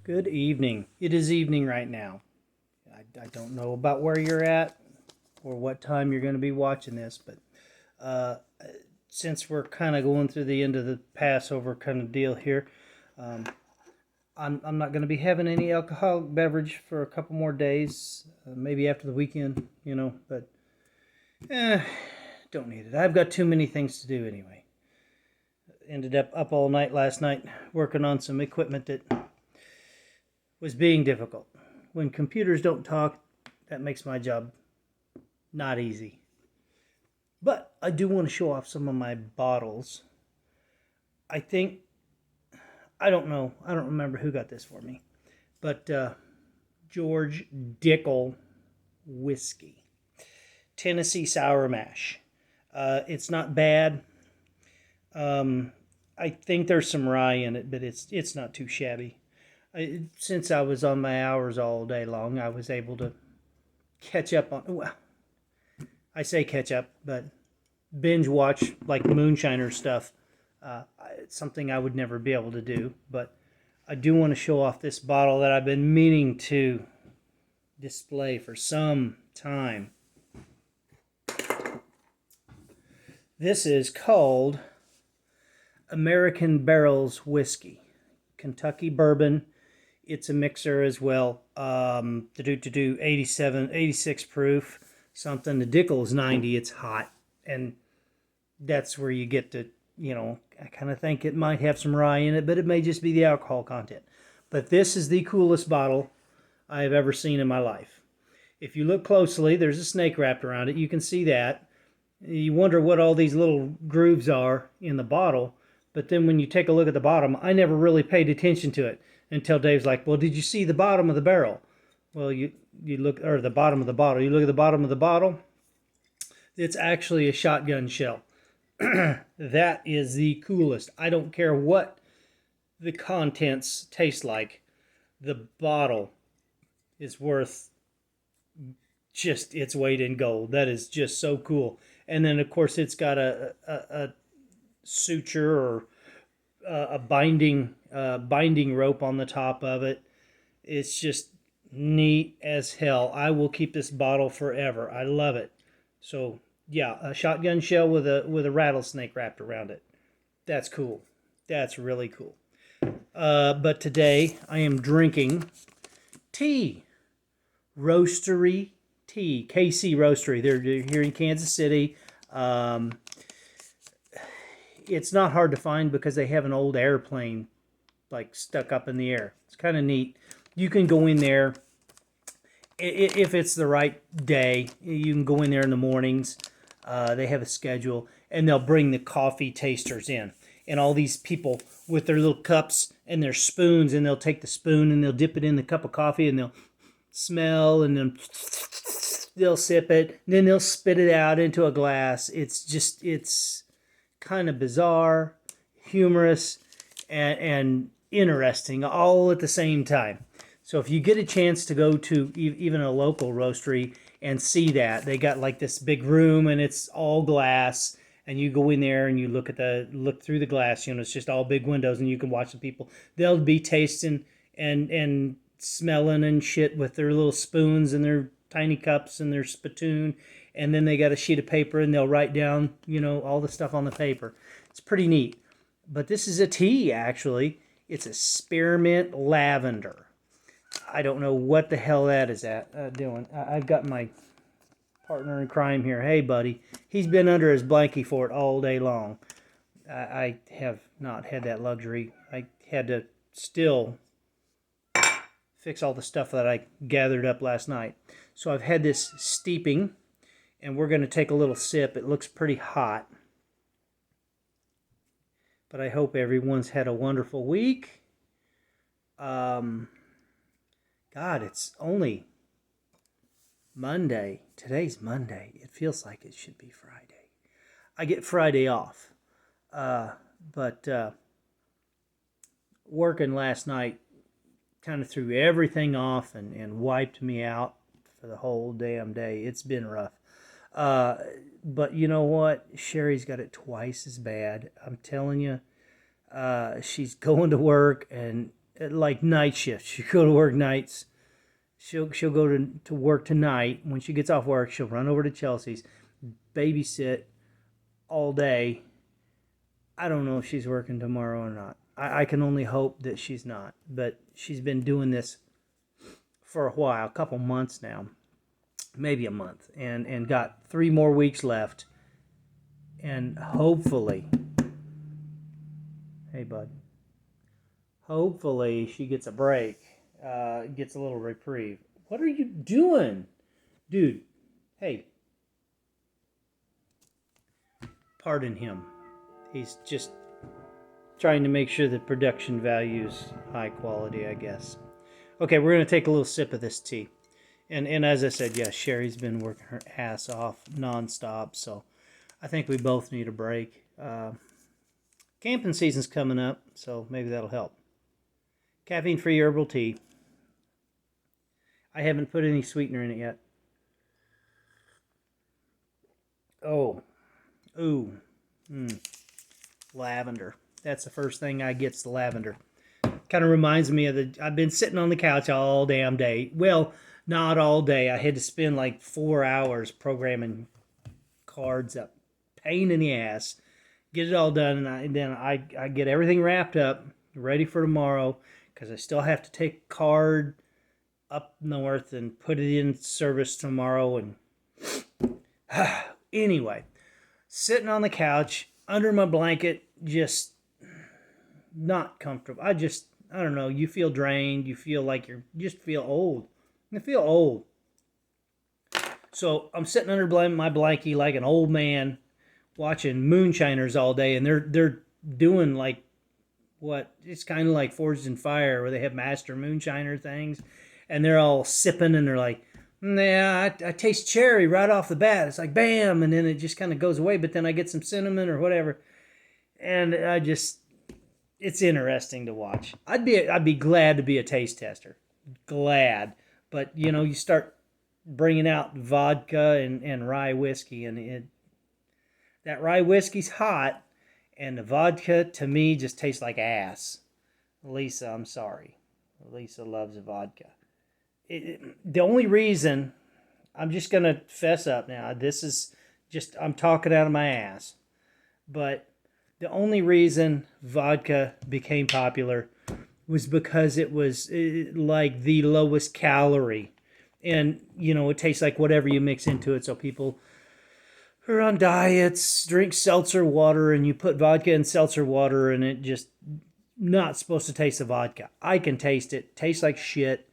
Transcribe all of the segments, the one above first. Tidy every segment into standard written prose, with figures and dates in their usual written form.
Good evening. It is evening right now. I don't know about where you're at or what time you're going to be watching this, but uh, since we're kind of going through the end of the Passover kind of deal here, um, I'm not going to be having any alcoholic beverage for a couple more days, maybe after the weekend, but eh, don't need it. I've got too many things to do anyway. Ended up all night last night working on some equipment that was being difficult. When computers don't talk, that makes my job not easy. But I do want to show off some of my bottles. I think, I don't know, I don't remember who got this for me, but George Dickel whiskey. Tennessee Sour Mash. It's not bad. I think there's some rye in it, but it's not too shabby. Since I was on my hours all day long, I was able to catch up on. Well, I say catch up, but binge watch like moonshiner stuff. It's something I would never be able to do, but I do want to show off this bottle that I've been meaning to display for some time. This is called American Barrels Whiskey, Kentucky bourbon. It's a mixer as well. To do 87, 86 proof, something. The Dickel is 90. It's hot, and that's where you get to, I kind of think it might have some rye in it, but it may just be the alcohol content. But this is the coolest bottle I have ever seen in my life. If you look closely, there's a snake wrapped around it. You can see that. You wonder what all these little grooves are in the bottle, but then when you take a look at the bottom, I never really paid attention to it until Dave's like, well, did you see the bottom of the barrel? Well, you look, or the bottom of the bottle. You look at the bottom of the bottle, it's actually a shotgun shell. That is the coolest. I don't care what the contents taste like. The bottle is worth just its weight in gold. That is just so cool. And then, of course, it's got a suture or a binding rope on the top of it. It's just neat as hell. I will keep this bottle forever. I love it. So yeah, a shotgun shell with a rattlesnake wrapped around it. That's cool. That's really cool. But today I am drinking tea, roastery tea, KC Roastery. They're here in Kansas City. It's not hard to find because they have an old airplane like stuck up in the air. It's kind of neat. You can go in there if it's the right day. You can go in there in the mornings. They have a schedule, and they'll bring the coffee tasters in, and all these people with their little cups and their spoons, and they'll take the spoon and they'll dip it in the cup of coffee, and they'll smell, and then they'll sip it, and then they'll spit it out into a glass. It's kind of bizarre, humorous, and interesting all at the same time. So if you get a chance to go to even a local roastery and see that, they got like this big room and it's all glass, and you go in there and you look through the glass. It's just all big windows, and you can watch the people. They'll be tasting and smelling and shit with their little spoons and their tiny cups and their spittoon, and then they got a sheet of paper and they'll write down, all the stuff on the paper. It's pretty neat. But this is a tea, actually. It's a spearmint lavender. I don't know what the hell that is doing. I've got my partner in crime here. Hey, buddy. He's been under his blankie for it all day long. I have not had that luxury. I had to still fix all the stuff that I gathered up last night. So I've had this steeping, and we're going to take a little sip. It looks pretty hot. But I hope everyone's had a wonderful week. God, it's only Monday. Today's Monday. It feels like it should be Friday. I get Friday off. But working last night kind of threw everything off and wiped me out for the whole damn day. It's been rough. But you know what? Sherry's got it twice as bad. I'm telling you. She's going to work, and like night shift. She go to work nights. She'll go to work tonight. When she gets off work, she'll run over to Chelsea's, babysit all day. I don't know if she's working tomorrow or not. I can only hope that she's not. But she's been doing this for a while, a couple months now, maybe a month, and got 3 more weeks left. And hopefully, hey bud, hopefully she gets a break, gets a little reprieve. What are you doing? Dude, hey, pardon him. He's just trying to make sure that production value's high quality, I guess. Okay, we're going to take a little sip of this tea. And as I said, yes, Sherry's been working her ass off nonstop, so I think we both need a break. Camping season's coming up, so maybe that'll help. Caffeine-free herbal tea. I haven't put any sweetener in it yet. Oh. Ooh. Lavender. That's the first thing I get's the lavender. Kind of reminds me of I've been sitting on the couch all damn day. Well, not all day. I had to spend like 4 hours programming cards up. Pain in the ass. Get it all done, and then I get everything wrapped up, ready for tomorrow, because I still have to take a card up north and put it in service tomorrow. And anyway, sitting on the couch, under my blanket, just not comfortable. I don't know, you feel drained, you feel like you just feel old. I feel old. So I'm sitting under my blankie like an old man, watching moonshiners all day, and they're doing like what it's kind of like Forged in Fire, where they have master moonshiner things, and they're all sipping, and they're like, nah, I taste cherry right off the bat. It's like bam, and then it just kind of goes away, but then I get some cinnamon or whatever, and it's interesting to watch. I'd be glad to be a taste tester, glad, but you start bringing out vodka and rye whiskey, and that rye whiskey's hot, and the vodka to me just tastes like ass. Lisa, I'm sorry. Lisa loves vodka. The only reason, I'm just going to fess up now, this is just, I'm talking out of my ass, but the only reason vodka became popular was because it was like the lowest calorie, and it tastes like whatever you mix into it. So people who are on diets drink seltzer water, and you put vodka in seltzer water, and it just not supposed to taste of vodka. I can taste it. Tastes like shit.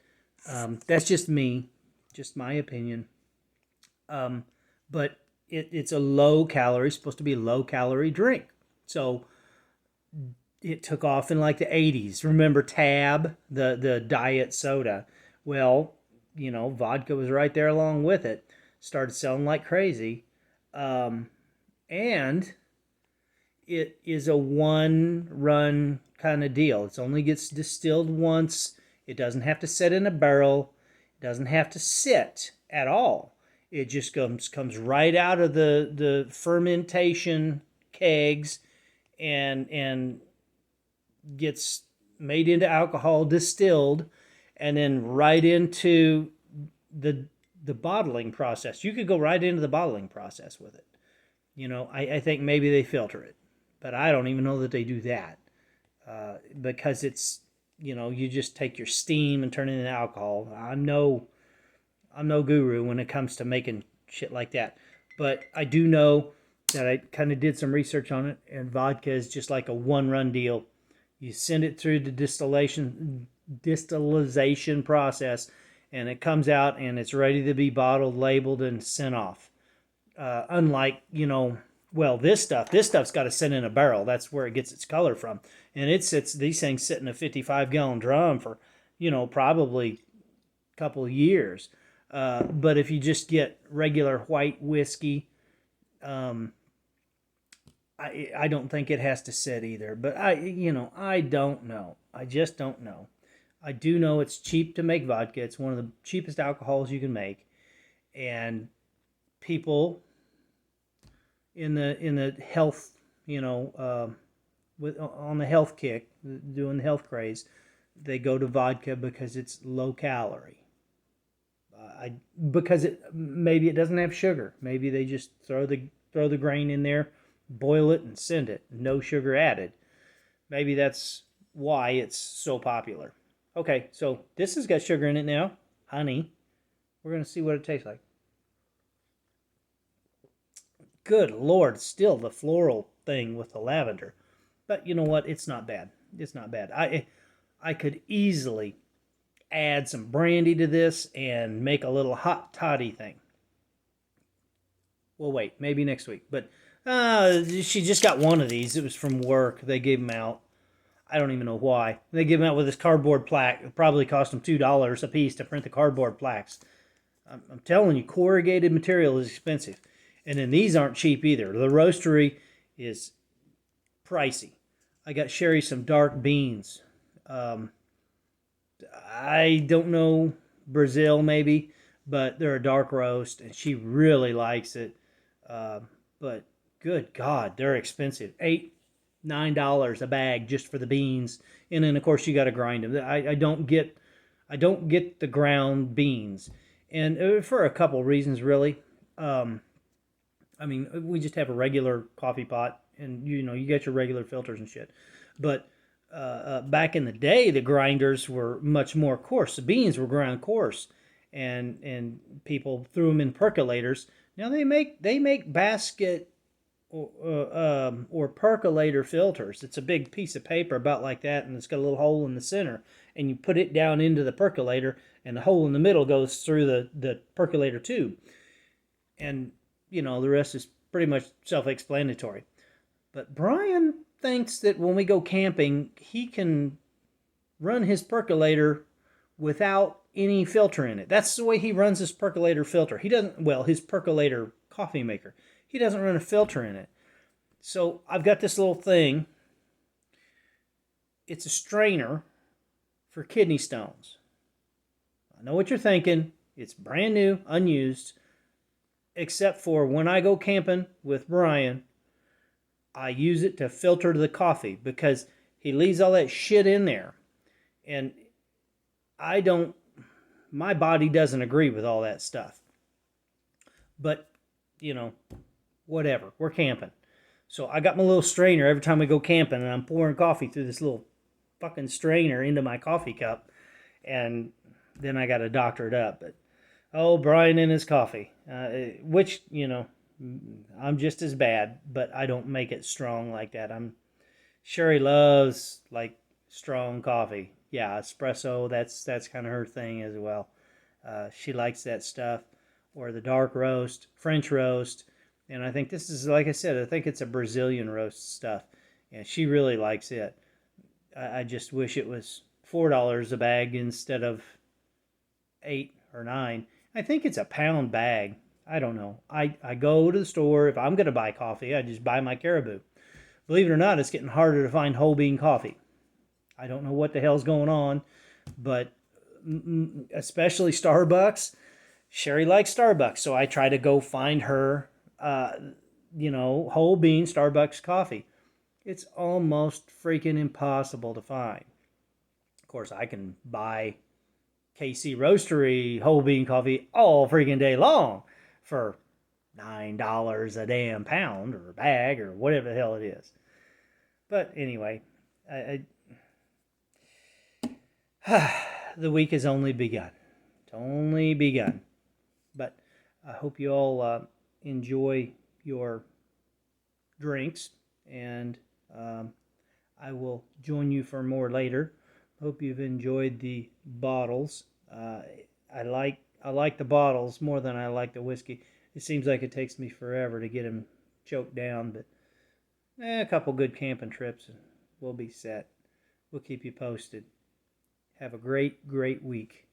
That's just me, just my opinion. But it's a low calorie, supposed to be a low calorie drink. So it took off in like the 80s. Remember Tab, the diet soda? Well, vodka was right there along with it. Started selling like crazy. And it is a one-run kind of deal. It only gets distilled once. It doesn't have to sit in a barrel. It doesn't have to sit at all. It just comes right out of the fermentation kegs and gets made into alcohol, distilled, and then right into the bottling process. You could go right into the bottling process with it. I think maybe they filter it, but I don't even know that they do that, because it's, you just take your steam and turn it into alcohol. I'm no guru when it comes to making shit like that, but I do know that I kind of did some research on it, and vodka is just like a one-run deal. You send it through the distillation process, and it comes out, and it's ready to be bottled, labeled, and sent off. Unlike, this stuff's got to sit in a barrel. That's where it gets its color from. And these things sit in a 55-gallon drum for, probably a couple of years. But if you just get regular white whiskey, I don't think it has to sit either. But I don't know. I just don't know. I do know it's cheap to make vodka. It's one of the cheapest alcohols you can make, and people in the health, on the health kick, doing the health craze, they go to vodka because it's low calorie. Because maybe it doesn't have sugar. Maybe they just throw the grain in there, boil it, and send it. No sugar added. Maybe that's why it's so popular. Okay, so this has got sugar in it now, honey. We're gonna see what it tastes like. Good Lord, still the floral thing with the lavender. But you know what? It's not bad. It's not bad. I could easily add some brandy to this and make a little hot toddy thing. Well, wait, maybe next week. But she just got one of these. It was from work. They gave them out. I don't even know why. They give them out with this cardboard plaque. It probably cost them $2 a piece to print the cardboard plaques. I'm telling you, corrugated material is expensive. And then these aren't cheap either. The roastery is pricey. I got Sherry some dark beans. I don't know, Brazil maybe, but they're a dark roast, and she really likes it. But good God, they're expensive. $8, $9 a bag just for the beans, and then of course you got to grind them. I don't get the ground beans, and for a couple reasons really. I mean, we just have a regular coffee pot, and you get your regular filters and shit. But back in the day, the grinders were much more coarse. The beans were ground coarse, and people threw them in percolators. Now they make basket or percolator filters. It's a big piece of paper about like that, and it's got a little hole in the center, and you put it down into the percolator, and the hole in the middle goes through the percolator tube, and the rest is pretty much self-explanatory. But Brian thinks that when we go camping, he can run his percolator without any filter in it. That's the way he runs his percolator filter. He doesn't, well, his percolator coffee maker. He doesn't run a filter in it. So I've got this little thing. It's a strainer for kidney stones. I know what you're thinking. It's brand new, unused, except for when I go camping with Brian, I use it to filter the coffee because he leaves all that shit in there. And my body doesn't agree with all that stuff. But, whatever. We're camping. So I got my little strainer every time we go camping, and I'm pouring coffee through this little fucking strainer into my coffee cup. And then I got to doctor it up. But, Brian and his coffee, which, I'm just as bad, but I don't make it strong like that. Sherry loves like strong coffee. Yeah, espresso, that's kind of her thing as well. She likes that stuff, or the dark roast, French roast, and I think this is, like I said, I think it's a Brazilian roast stuff, and she really likes it. I just wish it was $4 a bag instead of 8 or 9. I think it's a pound bag. I don't know. I go to the store. If I'm going to buy coffee, I just buy my Caribou. Believe it or not, it's getting harder to find whole bean coffee. I don't know what the hell's going on, but especially Starbucks. Sherry likes Starbucks, so I try to go find her, whole bean Starbucks coffee. It's almost freaking impossible to find. Of course, I can buy KC Roastery whole bean coffee all freaking day long for $9 a damn pound or a bag or whatever the hell it is. But anyway, the week has only begun. It's only begun. But I hope you all enjoy your drinks, and I will join you for more later. Hope you've enjoyed the bottles. I like the bottles more than I like the whiskey. It seems like it takes me forever to get them choked down, but a couple good camping trips and we'll be set. We'll keep you posted. Have a great, great week.